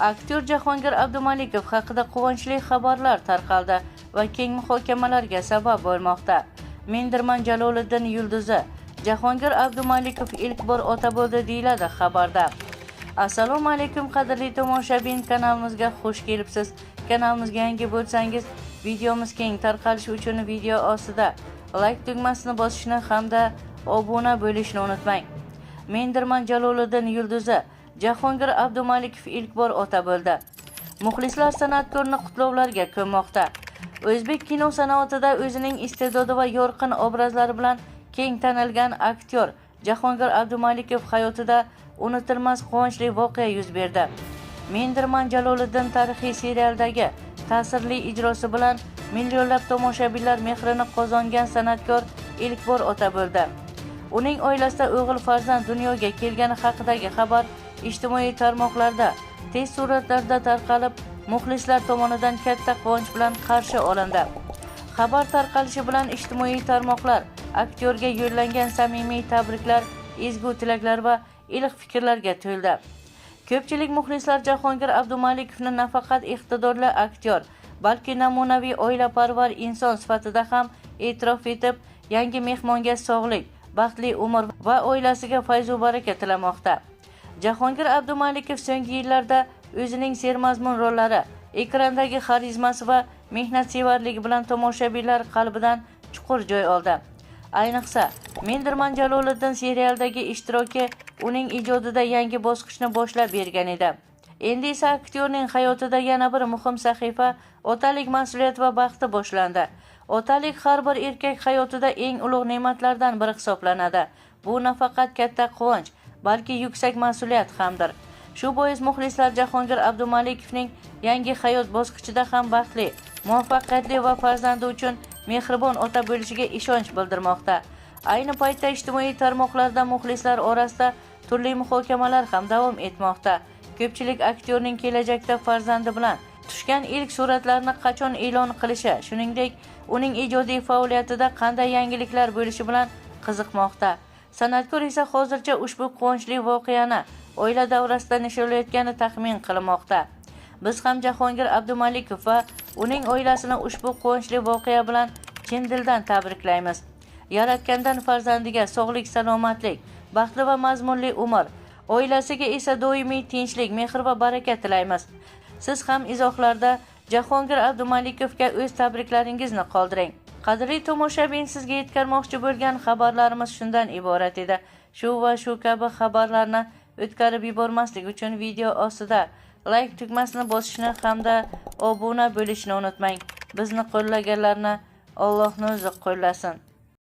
Aktyor Jahongir Abdumalikov haqida quvonchli xabarlar tarqaldi va keng muhokamalarga sabab bo'lmoqda. Mendirman Jaloliddin yulduzi Jahongir Abdumalikov ilk bor ota bo'ldi deyiladi xabarda. Assalomu alaykum qadrli tomoshabin, kanalimizga xush kelibsiz. Kanalimizga yangi bo'lsangiz, videomiz keng tarqalishi uchun video ostida like tugmasini bosishni hamda obuna bo'lishni unutmang. Mendirman Jaloliddin yulduzi Jahongir Abdumalikov ilk bor ota bo'ldi. Muxlislar san'atkorni qutlovlarga ko'mmoqda. O'zbek kino sanoatida o'zining iste'dodi va yorqin obrazlari bilan keng tanilgan aktyor Jahongir Abdumalikov hayotida unutilmas quvonchli voqea yuz berdi. Mendirman Jaloliddin tarixiy serialdagi ta'sirli ijrosi bilan millionlab tomoshabinlar mehrini qozongan san'atkor ilk bor ota bo'ldi. Uning oilasida o'g'il farzand dunyoga kelgani haqidagi xabar ijtimoiy tarmoqlarda tez suratlarda tarqalib, muxlislar tomonidan katta quvonch bilan qarshi olindi. Xabar tarqalishi bilan ijtimoiy tarmoqlar aktyorga yo'llangan samimiy tabriklar, ezgu tilaklar va iliq fikrlarga to'ldi. Ko'pchilik muxlislar Jahongir Abdumalikovni nafaqat iqtidorli aktyor, balki namunaviy oilaparvar inson sifatida ham e'tirof etib, yangi mehmonga sog'lik, baxtli umr va oilasiga fayz va baraka tilamoqda. Jahongir Abdumalikov so'nggi yillarda o'zining sermazmun rollari, ekrandagi xarizmasi va mehnatsevarligi bilan tomoshabinlar qalbidan chuqur joy oldi. Ayniqsa, Mendirman Jaloliddin serialdagi ishtiroki uning ijodida yangi bosqichni boshlab bergan edi. Endi esa aktyorning hayotida yana bir muhim sahifa, otalik mas'uliyat va baxti boshlandi. Otalik har bir erkak hayotida eng ulug' ne'matlardan biri hisoblanadi. Bu nafaqat katta quvonch, balki yuksak mas'uliyat hamdir. Shu bois muxlislar Jahongir Abdumalikovning yangi hayot bosqichida ham baxtli, muvaffaqiyatli va farzandi uchun mehribon ota bo'lishiga ishonch bildirmoqda. Ayni paytda ijtimoiy tarmoqlarda muxlislar orasida turli muhokamalar ham davom etmoqda. Ko'pchilik aktyorning kelajakda farzandi bilan tushgan ilk suratlarni qachon e'lon qilishi, shuningdek, uning ijodiy faoliyatida qanday yangiliklar bo'lishi bilan qiziqmoqda. San'atkor esa hozircha ushbu quvonchli voqeani oila davrasida nishonlayotgani taxmin qilinmoqda. Biz ham Jahongir Abdumalikov va uning oilasini ushbu quvonchli voqea bilan chin dildan tabriklaymiz. Yaratgandan farzandiga sog'lik, salomatlik, baxtli va mazmunli umr, oilasiga esa doimiy tinchlik, mehr va baraka tilaymiz. Siz ham izohlarda Jahongir Abdumalikovga o'z tabriklaringizni qoldiring. Qadrli tomoshabin, sizga yetkazmoqchi bo'lgan xabarlarimiz shundan iborat edi. Shu va shu kabi xabarlarni o'tkazib yubormaslik uchun video ostida like tugmasini bosishni hamda obuna bo'lishni unutmang. Bizni qo'llaganlarni Allohning o'zi qo'llasin.